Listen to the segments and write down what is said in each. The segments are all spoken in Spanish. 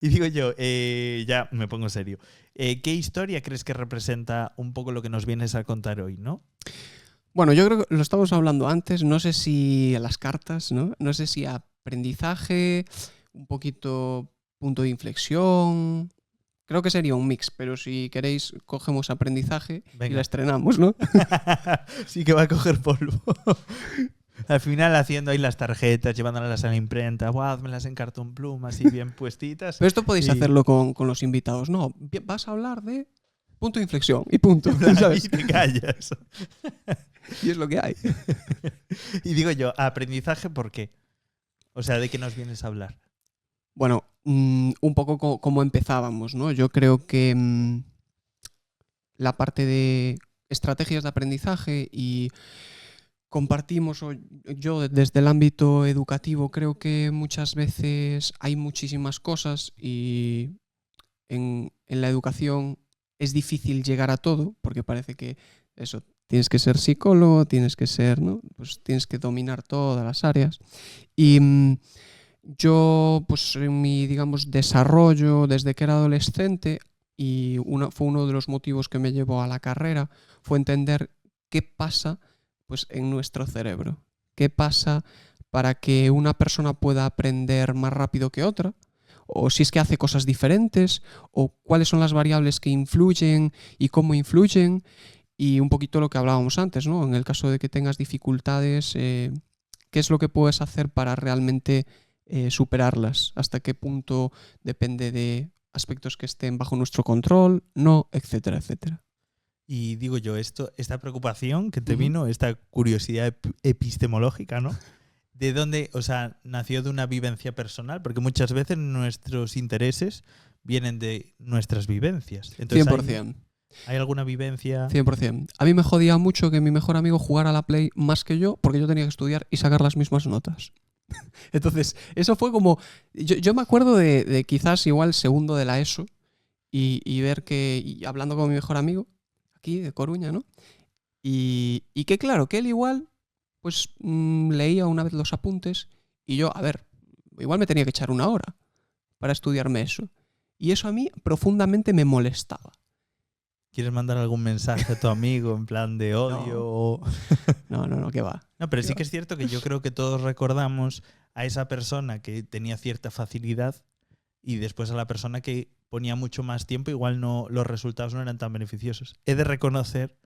Y digo yo, ya me pongo serio. ¿Qué historia crees que representa un poco lo que nos vienes a contar hoy, no? Bueno, yo creo que lo estábamos hablando antes, no sé si a las cartas, ¿no? No sé si aprendizaje, un poquito punto de inflexión. Creo que sería un mix, pero si queréis, cogemos aprendizaje y la Venga. estrenamos, ¿no? Sí que va a coger polvo. Al final haciendo ahí las tarjetas, llevándolas a la imprenta, hazmelas en cartón pluma, así bien puestitas. Pero esto podéis Y, hacerlo con los invitados, ¿no? Vas a hablar de punto de inflexión y punto, y ¿sabes? te callas. Y es lo que hay. Y digo yo, aprendizaje, ¿por qué? O sea, ¿de qué nos vienes a hablar? Bueno, un poco como empezábamos, ¿no? Yo creo que la parte de estrategias de aprendizaje y compartimos, o yo desde el ámbito educativo creo que muchas veces hay muchísimas cosas y en la educación es difícil llegar a todo porque parece que eso, tienes que ser psicólogo, tienes que ser, ¿no? Pues tienes que dominar todas las áreas. Y yo, pues en mi, digamos, desarrollo desde que era adolescente, y fue uno de los motivos que me llevó a la carrera, fue entender qué pasa pues, en nuestro cerebro. ¿Qué pasa para que una persona pueda aprender más rápido que otra? O si es que hace cosas diferentes, o cuáles son las variables que influyen y cómo influyen, y un poquito lo que hablábamos antes, ¿no? En el caso de que tengas dificultades, ¿qué es lo que puedes hacer para realmente superarlas? ¿Hasta qué punto depende de aspectos que estén bajo nuestro control? No, etcétera, etcétera. Y digo yo, esta preocupación que te Ujú. vino, esta curiosidad epistemológica, ¿no? ¿De dónde, o sea, nació de una vivencia personal? Porque muchas veces nuestros intereses vienen de nuestras vivencias. Entonces, 100%. ¿hay alguna vivencia? 100%. A mí me jodía mucho que mi mejor amigo jugara a la Play más que yo porque yo tenía que estudiar y sacar las mismas notas. Entonces, eso fue como... Yo me acuerdo de quizás igual segundo de la ESO y ver que... Y hablando con mi mejor amigo, aquí de Coruña, ¿no? Y que claro, que él igual, pues leía una vez los apuntes y yo, a ver, igual me tenía que echar una hora para estudiarme eso. Y eso a mí profundamente me molestaba. ¿Quieres mandar algún mensaje a tu amigo en plan de No, odio? no, qué va. No, pero Qué sí va. que es cierto que yo creo que todos recordamos a esa persona que tenía cierta facilidad y después a la persona que ponía mucho más tiempo, igual no, los resultados no eran tan beneficiosos. He de reconocer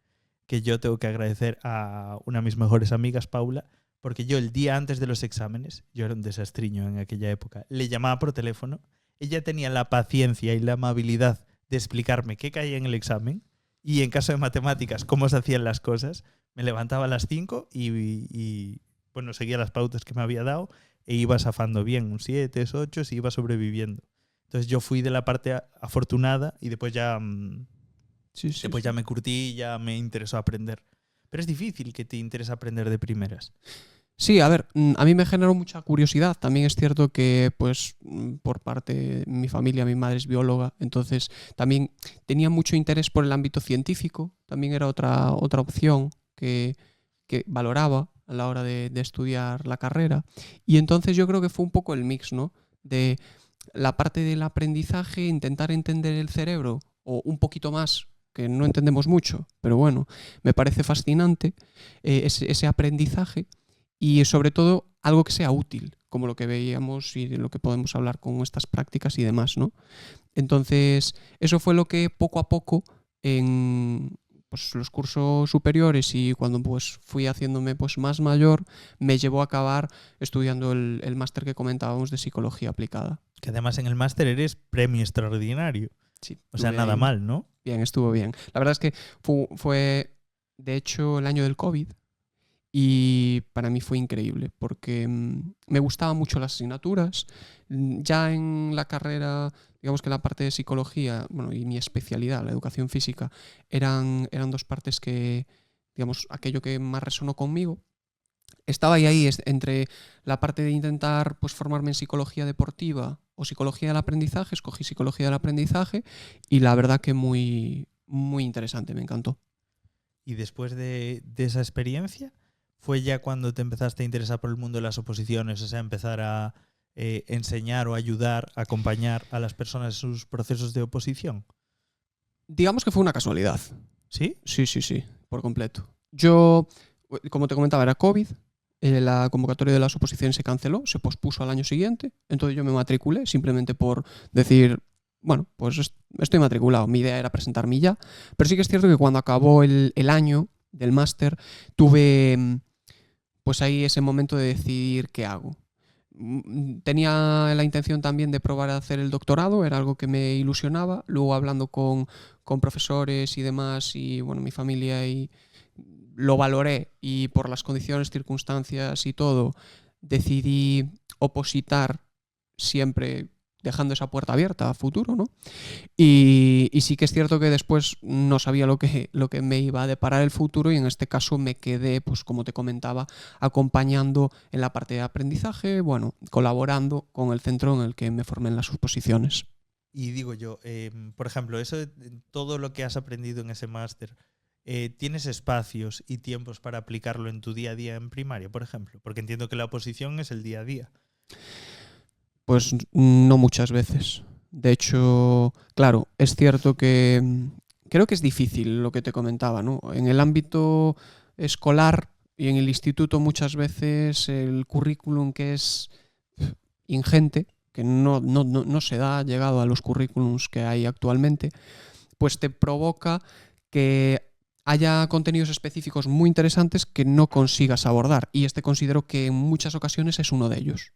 que yo tengo que agradecer a una de mis mejores amigas, Paula, porque yo el día antes de los exámenes, yo era un desastriño en aquella época, le llamaba por teléfono, ella tenía la paciencia y la amabilidad de explicarme qué caía en el examen y en caso de matemáticas cómo se hacían las cosas. Me levantaba a las 5 y bueno, seguía las pautas que me había dado e iba zafando bien, un 7, 8 y iba sobreviviendo. Entonces yo fui de la parte afortunada y después ya Sí, sí, después ya sí. me curtí y ya me interesó aprender. Pero es difícil que te interese aprender de primeras. Sí, a ver, a mí me generó mucha curiosidad. También es cierto que, pues, por parte de mi familia, mi madre es bióloga, entonces también tenía mucho interés por el ámbito científico. También era otra opción que valoraba a la hora de estudiar la carrera. Y entonces yo creo que fue un poco el mix, ¿no? De la parte del aprendizaje, intentar entender el cerebro, o un poquito más, que no entendemos mucho, pero bueno, me parece fascinante ese aprendizaje y sobre todo algo que sea útil, como lo que veíamos y de lo que podemos hablar con estas prácticas y demás, ¿no? Entonces, eso fue lo que poco a poco en pues, los cursos superiores y cuando pues fui haciéndome pues más mayor, me llevó a acabar estudiando el máster que comentábamos de psicología aplicada. Que además en el máster eres premio extraordinario. Sí, O sea, estuve nada ahí. mal, ¿no? Bien, estuvo bien. La verdad es que fue de hecho, el año del COVID. Y para mí fue increíble porque me gustaban mucho las asignaturas. Ya en la carrera, digamos que la parte de psicología, bueno, y mi especialidad, la educación física, eran dos partes que, digamos, aquello que más resonó conmigo. Estaba ahí entre la parte de intentar pues, formarme en psicología deportiva o psicología del aprendizaje, escogí psicología del aprendizaje y la verdad que muy, muy interesante, me encantó. Y después de esa experiencia, ¿fue ya cuando te empezaste a interesar por el mundo de las oposiciones? O sea, empezar a enseñar o ayudar, acompañar a las personas en sus procesos de oposición? Digamos que fue una casualidad. ¿Sí? Sí, por completo. Yo, como te comentaba, era COVID, la convocatoria de las oposiciones se canceló, se pospuso al año siguiente, entonces yo me matriculé simplemente por decir, bueno, pues estoy matriculado, mi idea era presentarme ya, pero sí que es cierto que cuando acabó el año del máster tuve pues ahí ese momento de decidir qué hago. Tenía la intención también de probar a hacer el doctorado, era algo que me ilusionaba. Luego hablando con profesores y demás, y bueno, mi familia, y lo valoré, y por las condiciones, circunstancias y todo, decidí opositar siempre dejando esa puerta abierta a futuro, ¿no? Y sí que es cierto que después no sabía lo que me iba a deparar el futuro, y en este caso me quedé, pues como te comentaba, acompañando en la parte de aprendizaje, bueno, colaborando con el centro en el que me formé en las oposiciones. Y digo yo, por ejemplo, todo lo que has aprendido en ese máster, ¿tienes espacios y tiempos para aplicarlo en tu día a día en primaria, por ejemplo? Porque entiendo que la oposición es el día a día. Pues no muchas veces. De hecho, claro, es cierto que creo que es difícil lo que te comentaba, ¿no? En el ámbito escolar y en el instituto muchas veces el currículum, que es ingente, que no se da llegado a los currículums que hay actualmente, pues te provoca que haya contenidos específicos muy interesantes que no consigas abordar. Y este considero que en muchas ocasiones es uno de ellos.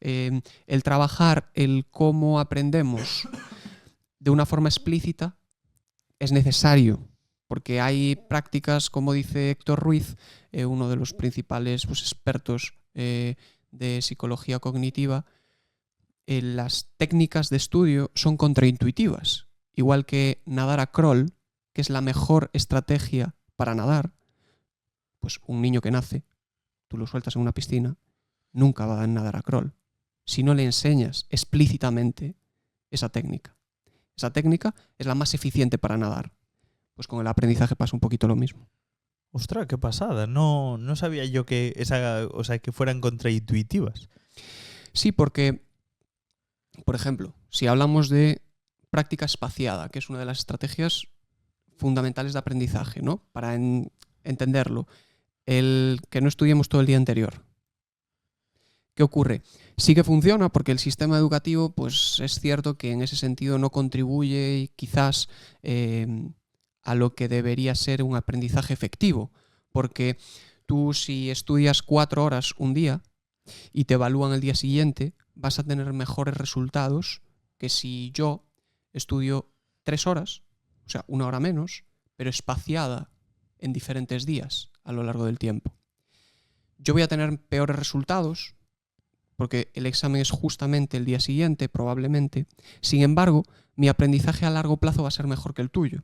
El trabajar el cómo aprendemos de una forma explícita es necesario, porque hay prácticas, como dice Héctor Ruiz, uno de los principales expertos de psicología cognitiva, las técnicas de estudio son contraintuitivas. Igual que nadar a crawl, que es la mejor estrategia para nadar, pues un niño que nace, tú lo sueltas en una piscina, nunca va a nadar a crawl si no le enseñas explícitamente esa técnica. Esa técnica es la más eficiente para nadar. Pues con el aprendizaje pasa un poquito lo mismo. Ostras, qué pasada. No sabía yo que que fueran contraintuitivas. Sí, porque, por ejemplo, si hablamos de práctica espaciada, que es una de las estrategias fundamentales de aprendizaje, ¿no? Para entenderlo, el que no estudiemos todo el día anterior. ¿Qué ocurre? Sí que funciona porque el sistema educativo, pues es cierto que en ese sentido no contribuye quizás a lo que debería ser un aprendizaje efectivo, porque tú, si estudias 4 horas un día y te evalúan el día siguiente, vas a tener mejores resultados que si yo estudio 3 horas, o sea, 1 hora menos, pero espaciada en diferentes días a lo largo del tiempo. Yo voy a tener peores resultados porque el examen es justamente el día siguiente, probablemente. Sin embargo, mi aprendizaje a largo plazo va a ser mejor que el tuyo.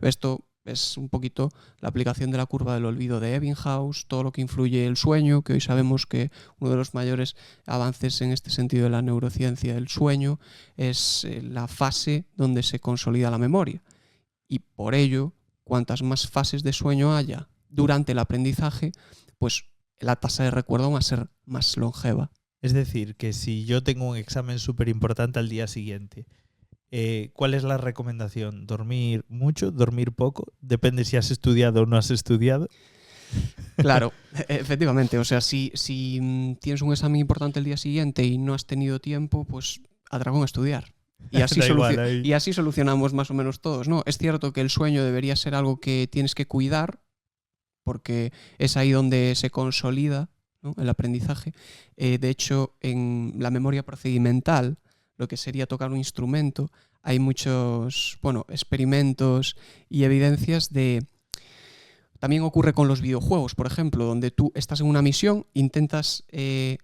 Esto es un poquito la aplicación de la curva del olvido de Ebbinghaus, todo lo que influye el sueño, que hoy sabemos que uno de los mayores avances en este sentido de la neurociencia del sueño es la fase donde se consolida la memoria. Y por ello, cuantas más fases de sueño haya durante el aprendizaje, pues la tasa de recuerdo va a ser más longeva. Es decir, que si yo tengo un examen súper importante al día siguiente, ¿cuál es la recomendación? ¿Dormir mucho? ¿Dormir poco? Depende si has estudiado o no has estudiado. Claro, efectivamente. O sea, si tienes un examen importante el día siguiente y no has tenido tiempo, pues a dragón a estudiar. Y así solucionamos más o menos todos, ¿no? Es cierto que el sueño debería ser algo que tienes que cuidar, porque es ahí donde se consolida, ¿no?, el aprendizaje. De hecho, en la memoria procedimental, lo que sería tocar un instrumento, hay muchos experimentos y evidencias de... También ocurre con los videojuegos, por ejemplo, donde tú estás en una misión, intentas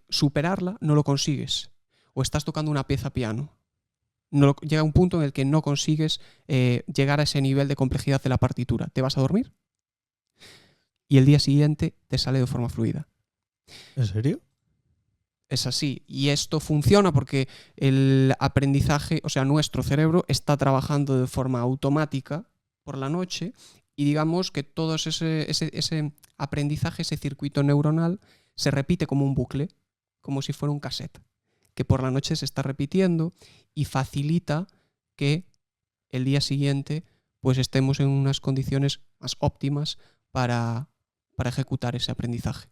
superarla, no lo consigues. O estás tocando una pieza piano. Llega un punto en el que no consigues llegar a ese nivel de complejidad de la partitura. ¿Te vas a dormir? Y el día siguiente te sale de forma fluida. ¿En serio? Es así. Y esto funciona porque el aprendizaje, o sea, nuestro cerebro está trabajando de forma automática por la noche, y digamos que todo ese aprendizaje, ese circuito neuronal, se repite como un bucle, como si fuera un cassette. que por la noche se está repitiendo y facilita que el día siguiente pues estemos en unas condiciones más óptimas para ejecutar ese aprendizaje.